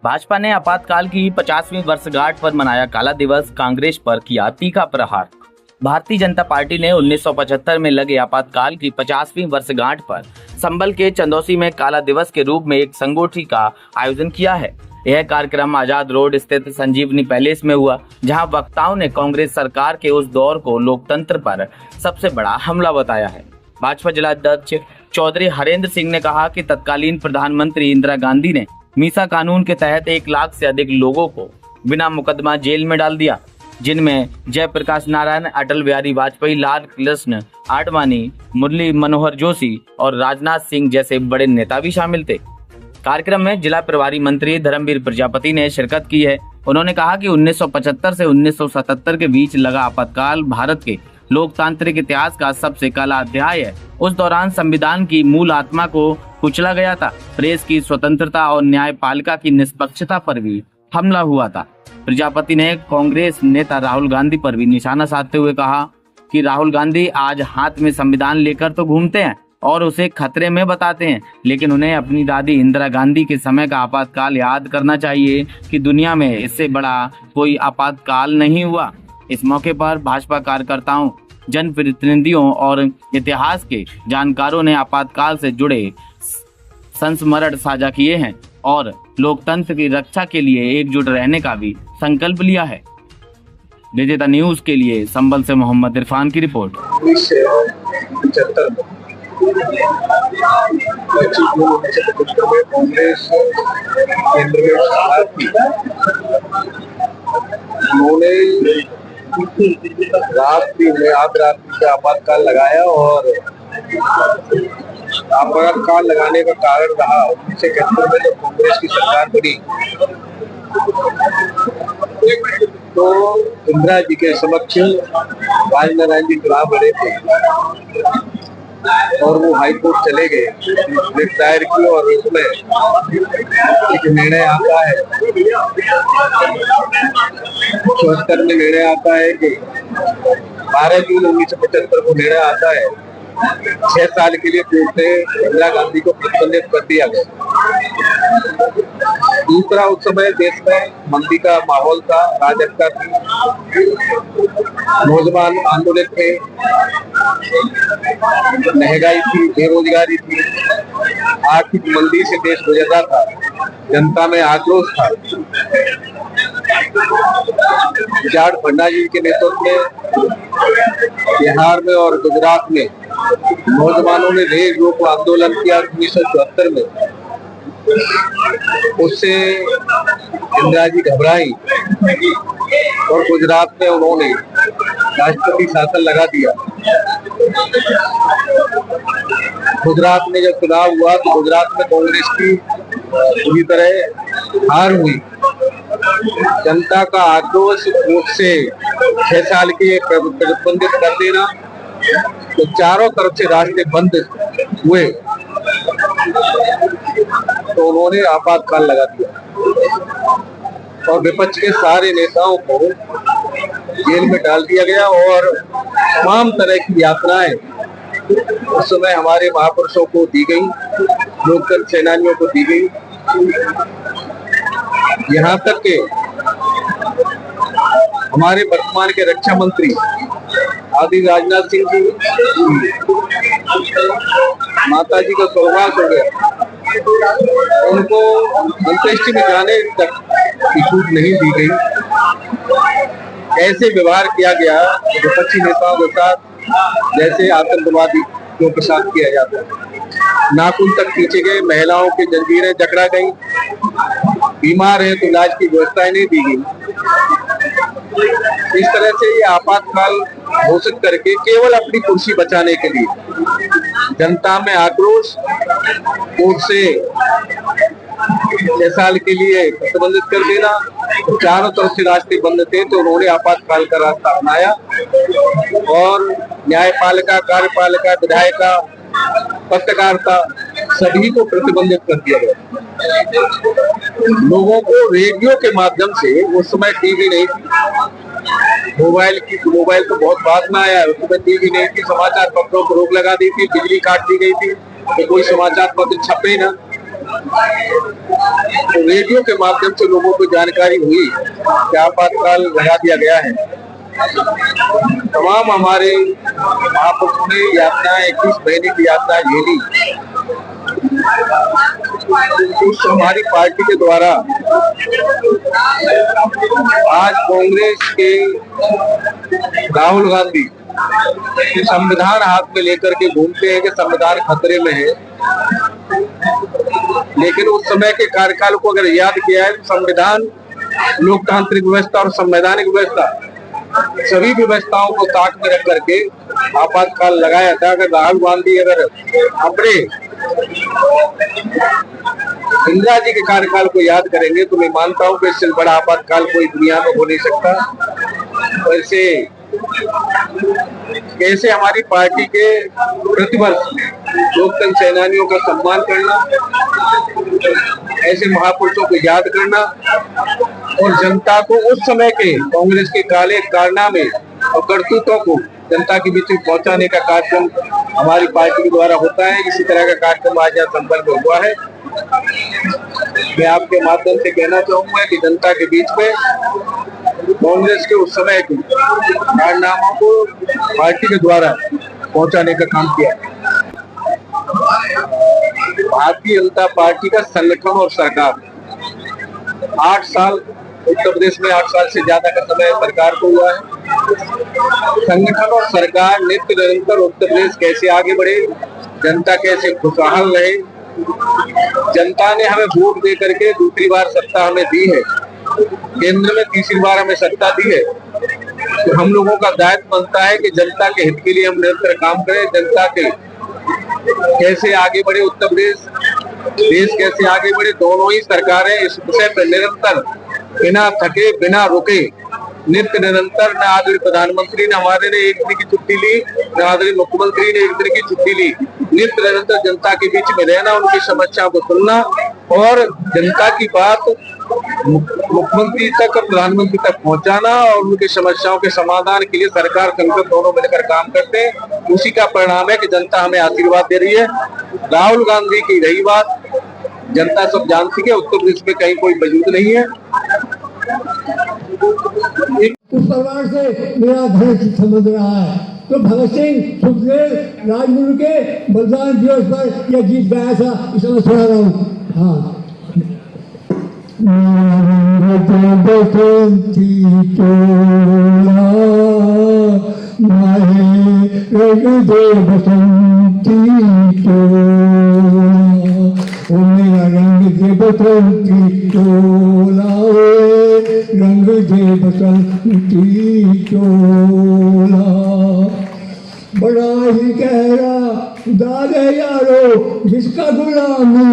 भाजपा ने आपातकाल की 50वीं वर्षगांठ पर मनाया काला दिवस, कांग्रेस पर किया तीखा प्रहार। भारतीय जनता पार्टी ने 1975 में लगे आपातकाल की 50वीं वर्षगांठ पर संभल के चंदौसी में काला दिवस के रूप में एक संगोष्ठी का आयोजन किया है। यह कार्यक्रम आजाद रोड स्थित संजीवनी पैलेस में हुआ, जहां वक्ताओं ने कांग्रेस सरकार के उस दौर को लोकतंत्र पर सबसे बड़ा हमला बताया है। भाजपा जिला अध्यक्ष चौधरी हरेंद्र सिंह ने कहा कि तत्कालीन प्रधानमंत्री इंदिरा गांधी ने मीसा कानून के तहत 1 लाख से अधिक लोगों को बिना मुकदमा जेल में डाल दिया, जिनमें जयप्रकाश नारायण, अटल बिहारी वाजपेयी, लाल कृष्ण आडवाणी, मुरली मनोहर जोशी और राजनाथ सिंह जैसे बड़े नेता भी शामिल थे। कार्यक्रम में जिला प्रभारी मंत्री धर्मवीर प्रजापति ने शिरकत की है। उन्होंने कहा कि 1975 से 1977 के बीच लगा आपातकाल भारत के लोकतांत्रिक इतिहास का सबसे काला अध्याय है। उस दौरान संविधान की मूल आत्मा को कुचला गया था। प्रेस की स्वतंत्रता और न्यायपालिका की निष्पक्षता पर भी हमला हुआ था। प्रजापति ने कांग्रेस नेता राहुल गांधी पर भी निशाना साधते हुए कहा कि राहुल गांधी आज हाथ में संविधान लेकर तो घूमते हैं और उसे खतरे में बताते हैं, लेकिन उन्हें अपनी दादी इंदिरा गांधी के समय का आपातकाल याद करना चाहिए कि दुनिया में इससे बड़ा कोई आपातकाल नहीं हुआ। इस मौके पर भाजपा कार्यकर्ताओं, जनप्रतिनिधियों और इतिहास के जानकारों ने आपातकाल से जुड़े संस्मरण साझा किए हैं और लोकतंत्र की रक्षा के लिए एकजुट रहने का भी संकल्प लिया है। विजेता न्यूज के लिए संभल से मोहम्मद इरफान की रिपोर्ट। 1975 में कांग्रेस केंद्र में सरकार थी। उन्होंने आपातकाल आपातकाल लगाया और आपातकाल लगाने का कारण रहा 1971 में जब कांग्रेस की सरकार बनी तो इंदिरा जी के समक्ष राजनारायण जी चुनाव लड़े थे और वो हाई कोर्ट चले गए, दायर की और उसमें एक निर्णय आता है 74 में निर्णय आता है कि 12 जून 1975 को निर्णय आता है 6 साल के लिए कोर्ट ने इंदिरा गांधी को प्रतिबंधित कर दिया गया। दूसरा, उस समय देश में मंदी का माहौल था, राजकता थी, नौजवान आंदोलन थे, महंगाई थी, बेरोजगारी थी, आर्थिक मंदी से देश गुजरता था, जनता में आक्रोश था। जॉर्ज फर्नांडिस के नेतृत्व में बिहार में और गुजरात में नौजवानों ने रेल रोको आंदोलन किया 1974 में। उससे इंदिरा जी घबराई और गुजरात में उन्होंने राष्ट्रपति शासन लगा दिया। गुजरात में जब चुनाव हुआ तो गुजरात में कांग्रेस की पूरी तरह हार हुई। जनता का आक्रोश कोर्ट से 6 साल के प्रतिबंधित कर देना, तो चारों तरफ से रास्ते बंद हुए तो उन्होंने आपातकाल लगा दिया और विपक्ष के सारे नेताओं को जेल में डाल दिया गया और तमाम तरह की यातनाएं उस समय हमारे महापुरुषों को दी गई, लोकतंत्र सेनानियों को दी गई। यहाँ तक के हमारे वर्तमान के रक्षा मंत्री आदि राजनाथ सिंह जी, माता जी का स्वर्गवास हो गया, उनको अंत्येष्टि में जाने तक की छूट नहीं दी गई। ऐसे व्यवहार किया गया विपक्षी नेताओं के साथ जैसे आतंकवादियों के साथ किया जाता है। नाखून तक खींचे गए, महिलाओं की जंजीरें जकड़ा गई, बीमार है तो इलाज की व्यवस्थाएं नहीं दी गई। इस तरह से ये आपातकाल घोषित करके केवल अपनी कुर्सी बचाने के लिए जनता में आक्रोश, कोर्ट से 6 साल के लिए प्रतिबंधित कर देना, तो चारों तरफ से रास्ते बंद थे तो उन्होंने आपातकाल का रास्ता अपनाया और न्यायपालिका, कार्यपालिका, विधायिका, पत्रकारिता सभी को प्रतिबंधित कर दिया गया। लोगों को रेडियो के माध्यम से, उस समय टीवी नहीं थी, मोबाइल तो बहुत बाद में आया, उस समय टीवी नहीं थी, समाचार पत्रों को रोक लगा दी थी, बिजली काट दी गई थी तो कोई समाचार पत्र छपे ना, तो रेडियो के माध्यम से लोगों को जानकारी हुई कि आपातकाल लगा दिया गया है। तमाम हमारे महापुरुषों ने यात्राएं 21 महीने की यात्रा झेली। उस हमारी पार्टी के द्वारा आज कांग्रेस के राहुल गांधी संविधान हाथ में लेकर के घूमते हैं कि संविधान खतरे में है, लेकिन उस समय के कार्यकाल को अगर याद किया है तो संविधान, लोकतांत्रिक व्यवस्था और संवैधानिक व्यवस्था सभी व्यवस्थाओं को ताक में रख करके आपातकाल लगाया था। अगर राहुल गांधी अगर अपने इंदिरा जी के कार्यकाल को याद करेंगे तो मैं मानता हूं कि इससे बड़ा आपातकाल कोई दुनिया में हो नहीं सकता। वैसे कैसे हमारी पार्टी के प्रतिवर्ष लोकतंत्र सेनानियों का सम्मान करना, ऐसे महापुरुषों को याद करना और जनता को उस समय के कांग्रेस के काले कारनामे और करतूतों को जनता के बीच में पहुंचाने का कार्यक्रम हमारी पार्टी के द्वारा होता है। इसी तरह का कार्यक्रम आज यहाँ संपन्न हुआ है। मैं आपके माध्यम से कहना चाहूंगा कि जनता के बीच में कांग्रेस के उस समय के कारनामों को पार्टी के द्वारा पहुंचाने का काम किया। भारतीय जनता पार्टी का संगठन और सरकार 8 साल उत्तर प्रदेश में 8 साल से ज्यादा का समय सरकार को हुआ है। संगठन और सरकार नित्य निरंतर उत्तर प्रदेश कैसे आगे बढ़े, जनता कैसे खुशहाल रहे। जनता ने हमें वोट दे करके दूसरी बार सत्ता हमें दी है, केंद्र में तीसरी बार हमें सत्ता दी है, तो हम लोगों का दायित्व बनता है कि जनता के हित के लिए हम निरंतर काम करें। जनता के कैसे आगे बढ़े उत्तर प्रदेश, देश कैसे आगे बढ़े, दोनों ही सरकारें इस विषय पर निरंतर बिना थके बिना रुके नित्य निरंतर, न आदरणीय प्रधानमंत्री ने हमारे ने एक दिन की छुट्टी ली, न आदरणीय मुख्यमंत्री ने एक दिन की छुट्टी ली। नित्य निरंतर जनता के बीच में रहना, उनकी समस्याओं को सुनना और जनता की बात मुख्यमंत्री तक और प्रधानमंत्री तक पहुंचाना और उनकी समस्याओं के समाधान के लिए सरकार संसद दोनों मिलकर काम करते हैं। उसी का परिणाम है कि जनता हमें आशीर्वाद दे रही है। राहुल गांधी की रही बात, जनता सब जानती है उत्तर प्रदेश में कहीं कोई वजूद नहीं है। उस परिवार से मेरा घनिष्ठ संबंध रहा है। तो भगत सिंह सुखदेव राजगुरु के बलिदान दिवस पर यह गीत गाया था, इस समय सुना रहा हूँ। हाँ, बसंती चोला माहे रंग दे बसंती चोला, ओ मेरा रंग दे बसंती चोला, रंग दे बसंती चोला। बड़ा ही गहरा दाग है यारो जिसका गुलामी